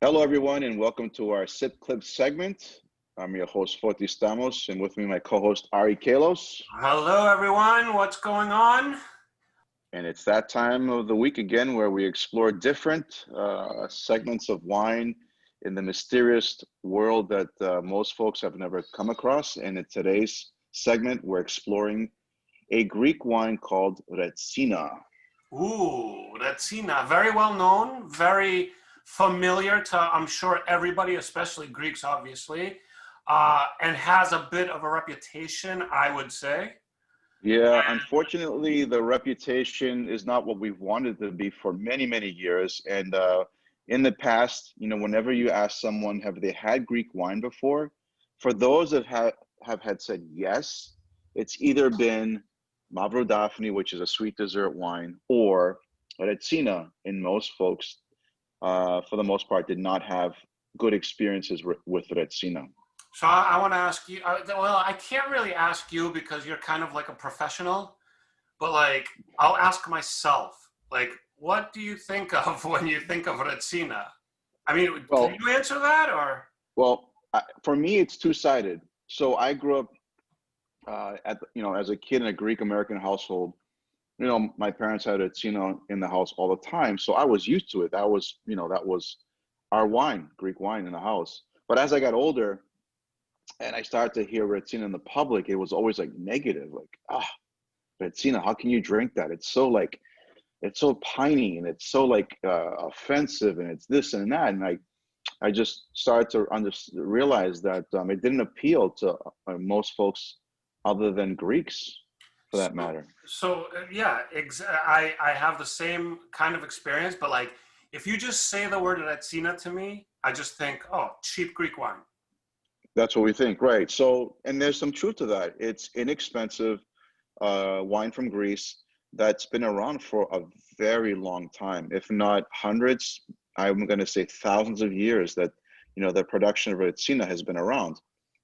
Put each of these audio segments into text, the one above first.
Hello, everyone, and welcome to our Sip Clip segment. I'm your host, Foti Stamos, and with me, my co-host, Ari Kalos. Hello, everyone. What's going on? And it's that time of the week again where we explore different segments of wine in the mysterious world that most folks have never come across. And in today's segment, we're exploring a Greek wine called Retsina. Ooh, Retsina. Very well known, very familiar to, I'm sure, everybody, especially Greeks, obviously, and has a bit of a reputation, I would say. Yeah, unfortunately, the reputation is not what we've wanted to be for many, many years. And in the past, whenever you ask someone, have they had Greek wine before? For those that have had said yes, it's either been Mavrodaphne, which is a sweet dessert wine, or Retsina. And most folks, for the most part, did not have good experiences with Retsina. So I want to ask you, well, I can't really ask you because you're kind of like a professional, but like, I'll ask myself, like, what do you think of when you think of Retsina? I mean, can Well, you answer that or? well, for me, it's two-sided. So I grew up as a kid in a Greek American household. My parents had a in the house all the time, so I was used to it. That was our wine, Greek wine in the house. But as I got older and I started to hear Retsina in the public, it was always like negative, like Retsina, how can you drink that? It's so piney and it's so like offensive and it's this and that. And I just started to realize that it didn't appeal to most folks other than Greeks, for that matter. Yeah, I have the same kind of experience, but like if you just say the word Retsina to me, I just think, oh, cheap Greek wine. That's what we think, right? So, and there's some truth to that. It's inexpensive wine from Greece that's been around for a very long time, if not hundreds. I'm going to say thousands of years that the production of Retsina has been around.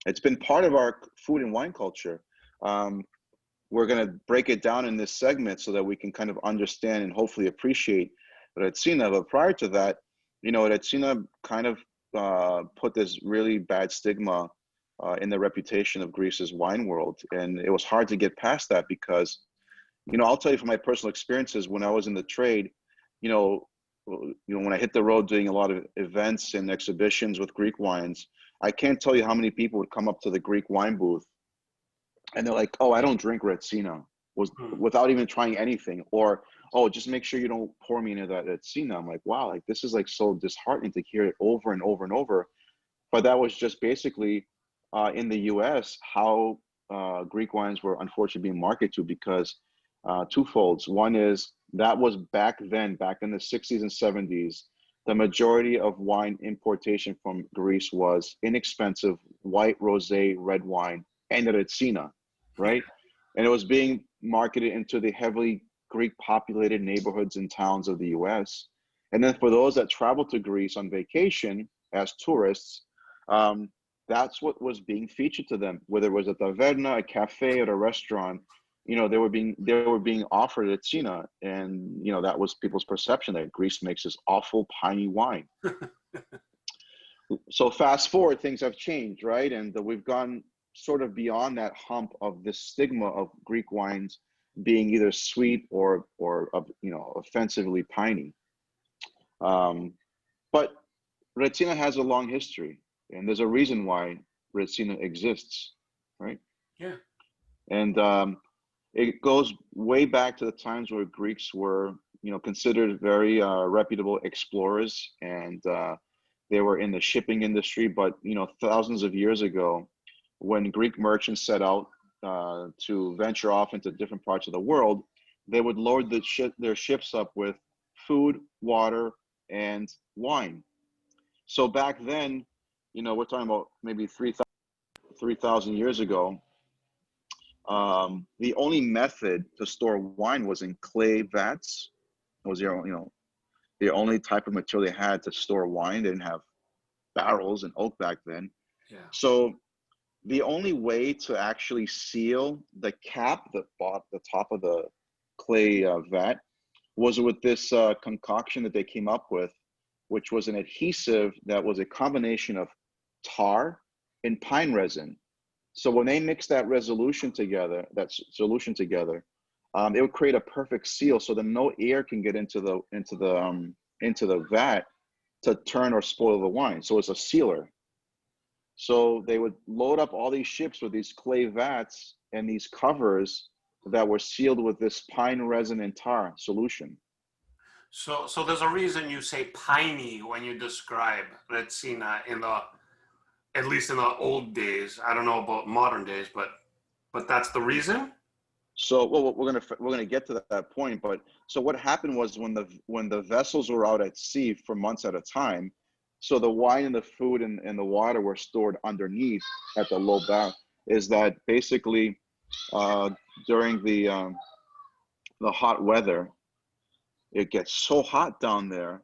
It's been part of our food and wine culture. We're going to break it down in this segment so that we can kind of understand and hopefully appreciate Retsina. But prior to that, Retsina kind of put this really bad stigma in the reputation of Greece's wine world. And it was hard to get past that because, I'll tell you from my personal experiences when I was in the trade, when I hit the road doing a lot of events and exhibitions with Greek wines, I can't tell you how many people would come up to the Greek wine booth and they're like, oh, I don't drink Retsina, without even trying anything. Or, oh, just make sure you don't pour me into that Retsina. I'm like, wow, like this is like so disheartening to hear it over and over and over. But that was just basically in the US how Greek wines were unfortunately being marketed to because twofolds. One is that was back then, back in the 60s and 70s, the majority of wine importation from Greece was inexpensive white, rosé, red wine, and Retsina, right? And it was being marketed into the heavily Greek populated neighborhoods and towns of the US. And then for those that traveled to Greece on vacation as tourists, that's what was being featured to them, whether it was a taverna, a cafe, or a restaurant. They were being offered Retsina, and that was people's perception that Greece makes this awful piney wine. So fast forward, things have changed, right? And we've gone sort of beyond that hump of this stigma of Greek wines being either sweet or offensively piney. But Retsina has a long history, and there's a reason why Retsina exists, right? Yeah. And it goes way back to the times where Greeks were, considered very reputable explorers, and they were in the shipping industry. But thousands of years ago, when Greek merchants set out to venture off into different parts of the world, they would load their ships up with food, water, and wine. So back then, we're talking about maybe 3,000 years ago. The only method to store wine was in clay vats. It was the only type of material they had to store wine. They didn't have barrels and oak back then. Yeah. So the only way to actually seal the cap, the top of the clay vat, was with this concoction that they came up with, which was an adhesive that was a combination of tar and pine resin. So when they mixed that solution together, it would create a perfect seal, so that no air can get into the vat to turn or spoil the wine. So it's a sealer. So they would load up all these ships with these clay vats and these covers that were sealed with this pine resin and tar solution. So there's a reason you say piney when you describe Retsina at least in the old days. I don't know about modern days, but that's the reason. So, well, we're gonna get to that point. But so what happened was when the vessels were out at sea for months at a time, so the wine and the food and the water were stored underneath at the low bath. Is that basically during the hot weather, it gets so hot down there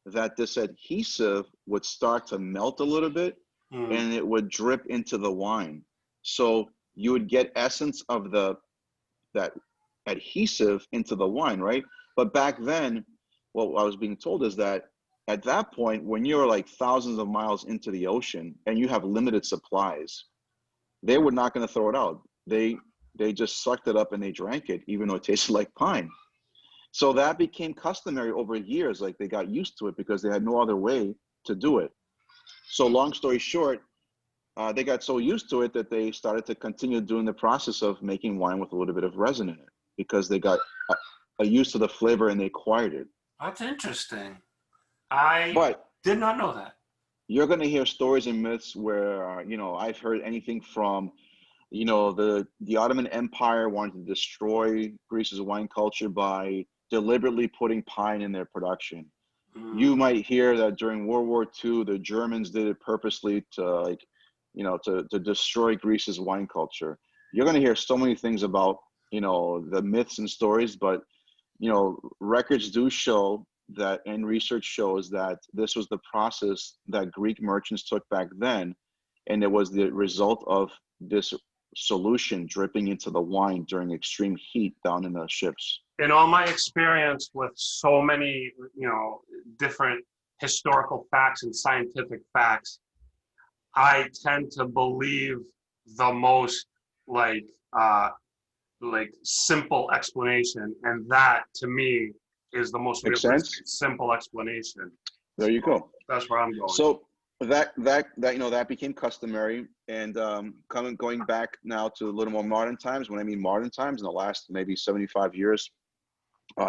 that this adhesive would start to melt a little bit, and it would drip into the wine. So you would get essence of that adhesive into the wine, right? But back then, what I was being told is that at that point, when you're like thousands of miles into the ocean and you have limited supplies, they were not going to throw it out. They just sucked it up and they drank it, even though it tasted like pine. So that became customary over years. Like they got used to it because they had no other way to do it. So long story short, they got so used to it that they started to continue doing the process of making wine with a little bit of resin in it because they got used to the flavor and they acquired it. That's interesting. I But did not know that. you're going to hear stories and myths where, I've heard anything from, the Ottoman Empire wanted to destroy Greece's wine culture by deliberately putting pine in their production. You might hear that during World War II, the Germans did it purposely to to destroy Greece's wine culture. You're going to hear so many things about, the myths and stories, but, records do show that, and research shows that this was the process that Greek merchants took back then. And it was the result of this solution dripping into the wine during extreme heat down in the ships. In all my experience with so many, different historical facts and scientific facts, I tend to believe the most like simple explanation, and that to me is the most Makes realistic, sense? simple explanation. There you go. That's where I'm going. So that became customary, and going back now to a little more modern times. When I mean modern times, in the last maybe 75 years,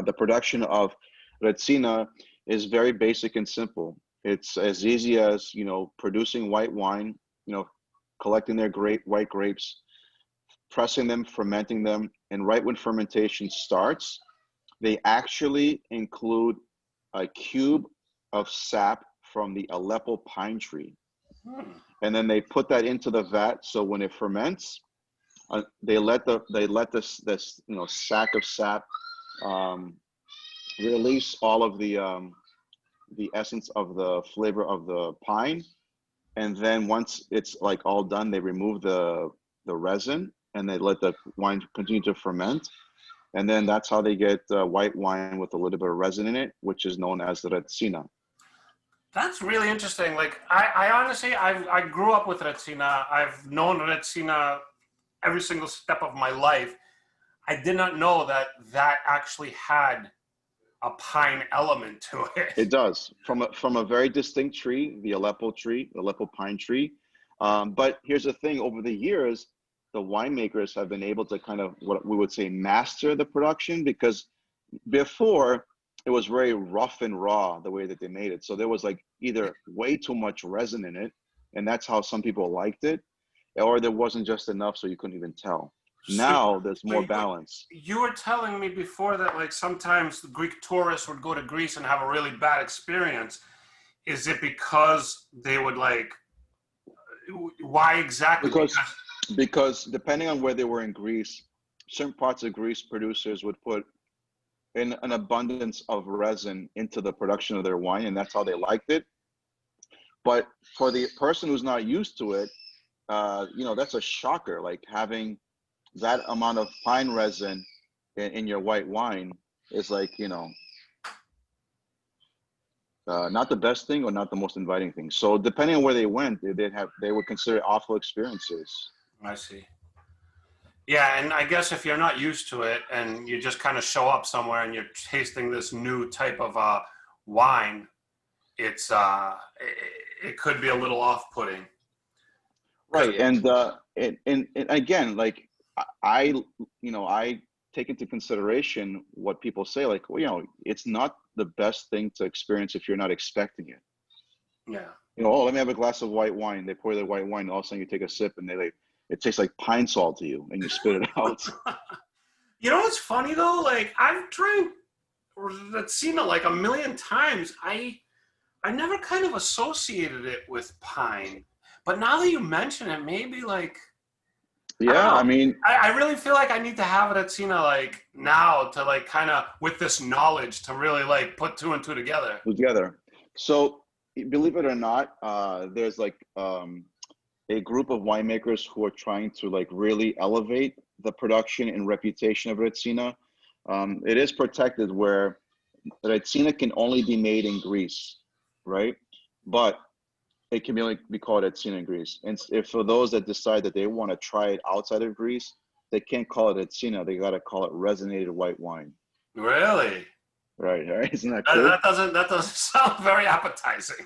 the production of Retsina is very basic and simple. It's as easy as producing white wine, collecting their white grapes, pressing them, fermenting them, and right when fermentation starts, they actually include a cube of sap from the Aleppo pine tree. And then they put that into the vat. So when it ferments, they let this sack of sap release all of the essence of the flavor of the pine. And then once it's like all done, they remove the resin and they let the wine continue to ferment. And then that's how they get white wine with a little bit of resin in it, which is known as the Retsina. That's really interesting. Like I honestly, I grew up with Retsina. I've known Retsina every single step of my life. I did not know that actually had a pine element to it. It does, from a very distinct tree, the Aleppo pine tree. But here's the thing: over the years, the winemakers have been able to kind of, what we would say, master the production, because before it was very rough and raw the way that they made it. So there was like either way too much resin in it, and that's how some people liked it, or there wasn't just enough, so you couldn't even tell. Now there's more balance. You were telling me before that like sometimes the Greek tourists would go to Greece and have a really bad experience. Is it because they would like, why exactly? Because depending on where they were in Greece, certain parts of Greece producers would put in an abundance of resin into the production of their wine, and that's how they liked it. But for the person who's not used to it, that's a shocker. Like having that amount of pine resin in your white wine is like, not the best thing or not the most inviting thing. So depending on where they went, they would consider it awful experiences. I see. Yeah, and I guess if you're not used to it and you just kind of show up somewhere and you're tasting this new type of wine, it's it could be a little off-putting. Right, and again, like I, I take into consideration what people say. Like, well, it's not the best thing to experience if you're not expecting it. Yeah. Oh, let me have a glass of white wine. They pour the white wine. All of a sudden, you take a sip, and it tastes like pine salt to you, and you spit it out. You know what's funny though? Like I've drank Retsina like a million times. I never kind of associated it with pine, but now that you mention it, maybe like I don't Yeah, know. I mean, I really feel like I need to have Retsina like now to like kind of with this knowledge to really like put two and two together. together. So, believe it or not, there's like a group of winemakers who are trying to like really elevate the production and reputation of Retsina. It is protected where Retsina can only be made in Greece, right? But it can only be called Retsina in Greece. And if for those that decide that they want to try it outside of Greece, they can't call it Retsina. They got to call it resonated white wine. Really? Right, right. Isn't that cool? That doesn't sound very appetizing.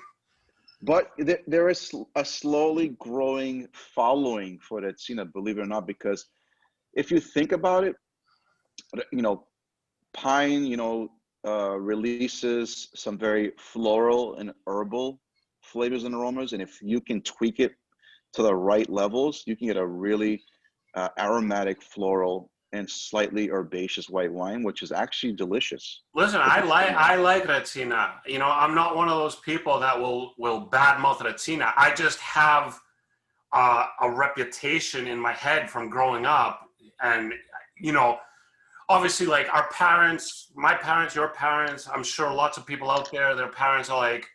But there is a slowly growing following for Retsina, believe it or not, because if you think about it, pine, releases some very floral and herbal flavors and aromas. And if you can tweak it to the right levels, you can get a really aromatic, floral, and slightly herbaceous white wine, which is actually delicious. Listen, I like Retsina. I'm not one of those people that will badmouth Retsina. I just have a reputation in my head from growing up, and obviously, like our parents, my parents, your parents. I'm sure lots of people out there, their parents are like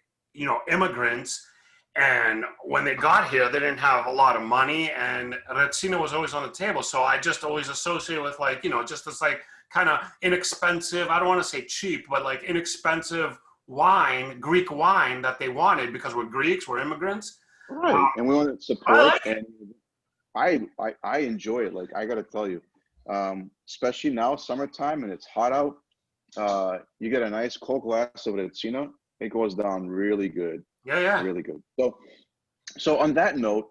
immigrants. And when they got here, they didn't have a lot of money, and Retsina was always on the table. So I just always associate with like, just this like kind of inexpensive, I don't want to say cheap, but like inexpensive wine, Greek wine that they wanted because we're Greeks, we're immigrants. Right, and we want to I support, like it. and I enjoy it. Like I got to tell you, especially now, summertime, and it's hot out. You get a nice cold glass of Retsina, it goes down really good. Yeah, yeah. Really good. So on that note,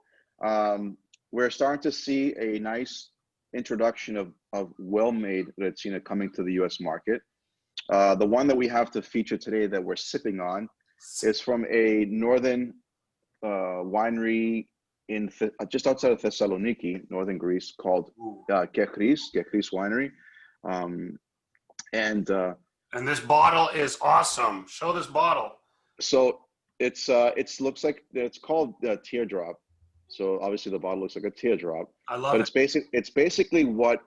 we're starting to see a nice introduction of well-made Retsina coming to the U.S. market. The one that we have to feature today that we're sipping on is from a northern winery in just outside of Thessaloniki, northern Greece, called Kekris Winery. And this bottle is awesome. Show this bottle. So it looks like it's called Teardrop. So obviously the bottle looks like a teardrop. I love it. It's basically what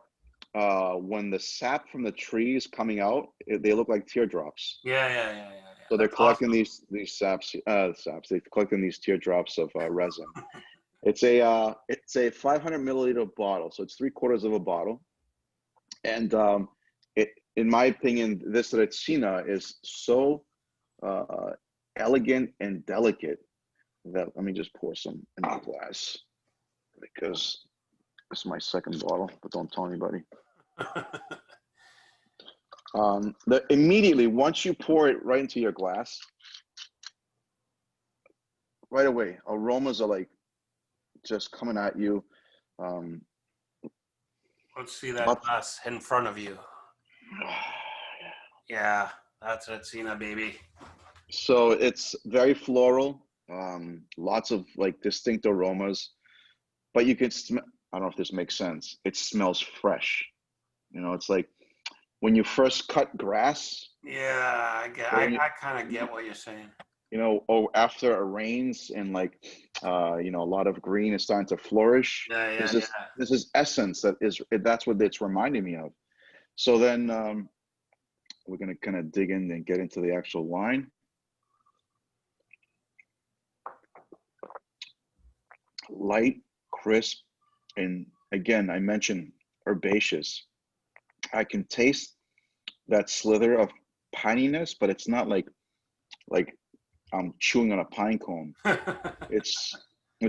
when the sap from the tree is coming out, they look like teardrops. Yeah. So they're That's collecting awesome. these saps. They're collecting these teardrops of resin. It's a 500 milliliter bottle, so it's 3/4 of a bottle. And in my opinion, this Retsina is so elegant and delicate that let me just pour some in my glass because this is my second bottle, but don't tell anybody. Immediately once you pour it right into your glass, right away aromas are like just coming at you. Let's see that glass in front of you. Yeah, that's Retsina, baby. So it's very floral, lots of like distinct aromas, but you can smell, I don't know if this makes sense. It smells fresh. It's like when you first cut grass. Yeah, I kind of get what you're saying. After it rains and like, a lot of green is starting to flourish. Yeah. This is essence that's what it's reminding me of. So then we're going to kind of dig in and get into the actual wine. Light, crisp, and again, I mentioned herbaceous. I can taste that slither of pininess, but it's not like I'm chewing on a pine cone. It's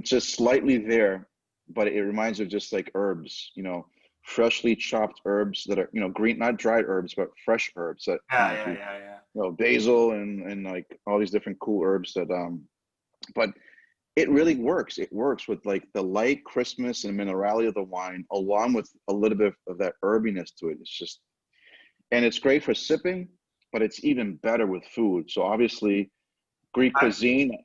just slightly there, but it reminds me of just like herbs, freshly chopped herbs that are, green, not dried herbs, but fresh herbs that Yeah, if yeah, you, yeah, yeah. basil and like all these different cool herbs that but it really works. It works with like the light crispness and minerality of the wine, along with a little bit of that herbiness to it. It's just, and it's great for sipping, but it's even better with food. So obviously, Greek I, cuisine.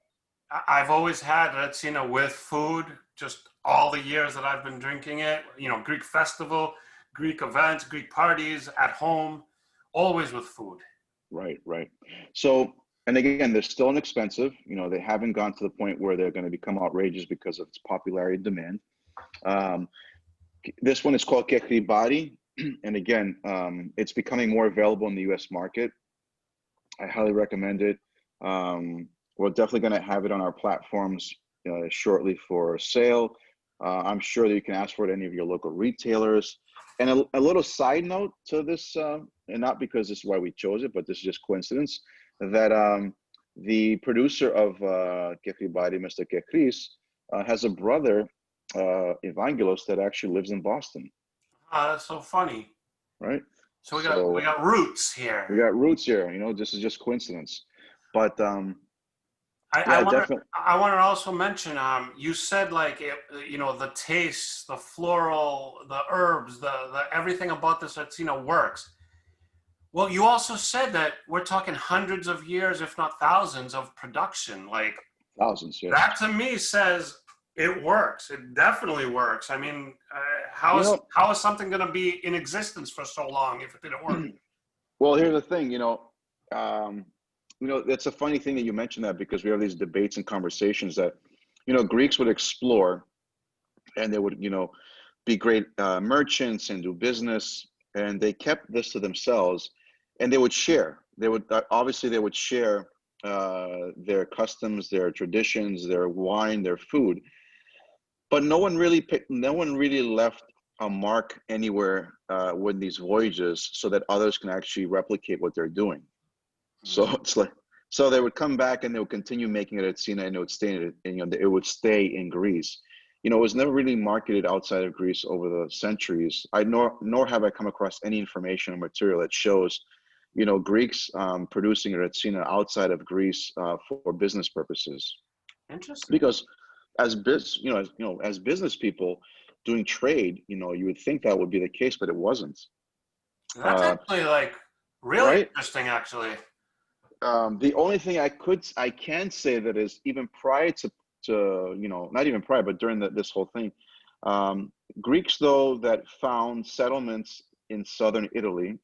I've always had Retsina with food, just all the years that I've been drinking it. Greek festival, Greek events, Greek parties at home, always with food. Right, right. So, and again, they're still inexpensive. They haven't gone to the point where they're going to become outrageous because of its popularity and demand. Um, this one is called Kekribari, and again, it's becoming more available in the U.S. market. I highly recommend it. We're definitely going to have it on our platforms shortly for sale. I'm sure that you can ask for it at any of your local retailers. And a little side note to this, and not because this is why we chose it, but this is just coincidence, that the producer of Kekribari, Mr. Kekris, has a brother, Evangelos, that actually lives in Boston, That's so funny. right? So we So got roots we here. got roots here. This is just coincidence. But I yeah, want to definitely. I want to also mention you said like the taste, the floral, the herbs, the everything about this that's works. Well, you also said that we're talking hundreds of years, if not thousands, of production. Like Thousands, yes. that to me says it works. It definitely works. I mean, You know, how is something going to be in existence for so long if it didn't work? well, here's the thing, it's a funny thing that you mentioned that because we have these debates and conversations that, Greeks would explore and they would, be great merchants and do business, and they kept this to themselves, and they would share. They would obviously they would share their customs, their traditions, their wine, their food, but no one really left a mark anywhere with these voyages so that others can actually replicate what they're doing. So it's like, so they would come back and they would continue making it at Sina, and it would stay in it, and it would stay in Greece. It was never really marketed outside of Greece over the centuries. Nor have I come across any information or material that shows, Greeks producing Retsina outside of Greece for business purposes. Interesting. Because as business people doing trade, you would think that would be the case, but it wasn't. That's Uh, actually like really right? interesting, actually. The only thing I can say that is even prior to not even prior, but during this whole thing, Greeks though that found settlements in southern Italy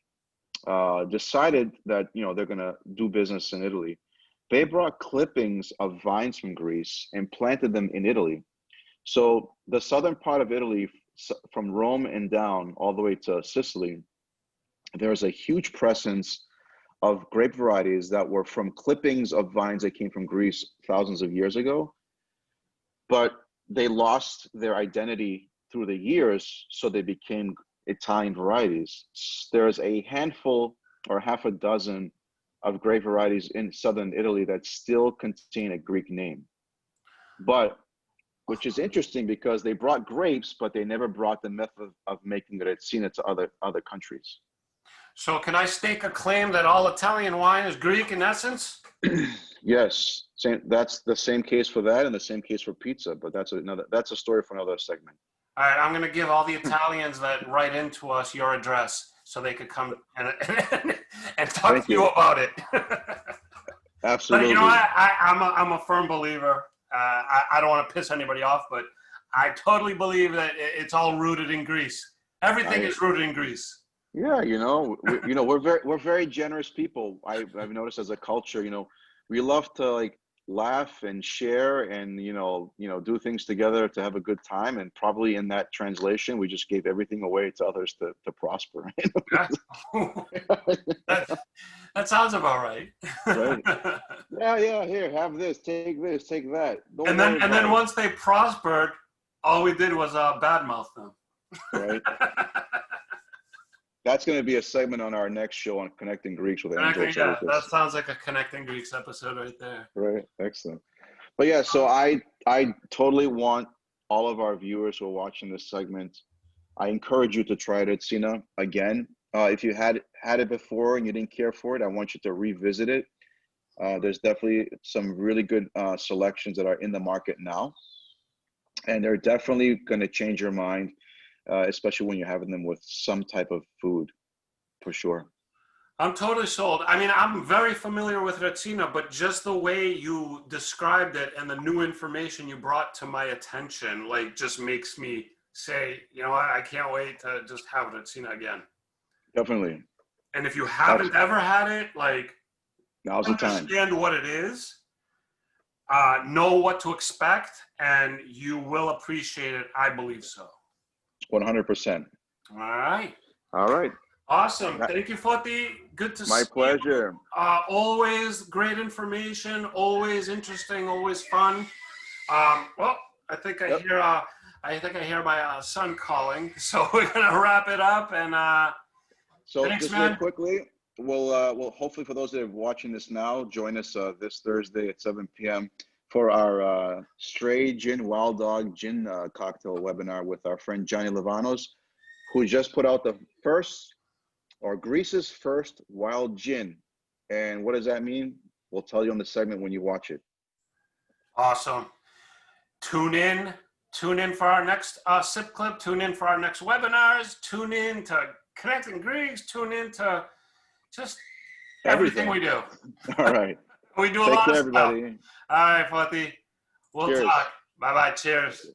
decided that they're gonna do business in Italy. They brought clippings of vines from Greece and planted them in Italy. So the southern part of Italy, from Rome and down all the way to Sicily, there's a huge presence of grape varieties that were from clippings of vines that came from Greece thousands of years ago, but they lost their identity through the years, so they became Italian varieties. There's a handful or half a dozen of grape varieties in southern Italy that still contain a Greek name, but which is interesting because they brought grapes, but they never brought the method of making Retsina to other countries. So can I stake a claim that all Italian wine is Greek in essence? Yes, that's the same case for that, and the same case for pizza. But that's a story for another segment. All right, I'm going to give all the Italians that write into us your address so they could come and talk Thank to you you. about it. But you know Absolutely. what? I'm a firm believer. I don't want to piss anybody off, but I totally believe that it's all rooted in Greece. Everything I is rooted in Greece. Yeah, we're very generous people. I've noticed as a culture, we love to like laugh and share and do things together to have a good time. And probably in that translation, we just gave everything away to others to prosper. Yeah. that, that sounds about right. Right? Yeah, yeah. Here, have this, take that. Don't and worry then about it. once they prospered, all we did was badmouth them. Right? That's going to be a segment on our next show on Connecting Greeks with Angelo Connecting, yeah, that Tsaroukas. sounds like a Connecting Greeks episode right there. Right. Excellent. But yeah, so I totally want all of our viewers who are watching this segment, I encourage you to try Retsina again. If you had it before and you didn't care for it, I want you to revisit it. There's definitely some really good selections that are in the market now, and they're definitely going to change your mind, especially when you're having them with some type of food, for sure. I'm totally sold. I mean, I'm very familiar with Retsina, but just the way you described it and the new information you brought to my attention, like, just makes me say, you know what, I can't wait to just have Retsina again. Definitely. And if you haven't ever had it, like, Now's the time. understand what it is, know what to expect, and you will appreciate it. I believe so. 100%. All right. All right. Awesome. Thank you, Foti. Good to see you. My pleasure. Always great information. Always interesting. Always fun. Well, I think I hear. I think I hear my son calling. So we're gonna wrap it up. And so thanks, just man. real quickly, we'll hopefully for those that are watching this now, join us this Thursday at 7 p.m. for our Stray Gin Wild Dog Gin cocktail webinar with our friend Johnny Livanos, who just put out the first, or Greece's first wild gin. And what does that mean? We'll tell you on the segment when you watch it. Awesome. Tune in for our next sip clip. Tune in for our next webinars. Tune in to Connecting Greeks. Tune in to just everything we do. All right. We do a lot of everybody. stuff. All right, Foti. We'll Cheers. talk. Bye-bye. Cheers.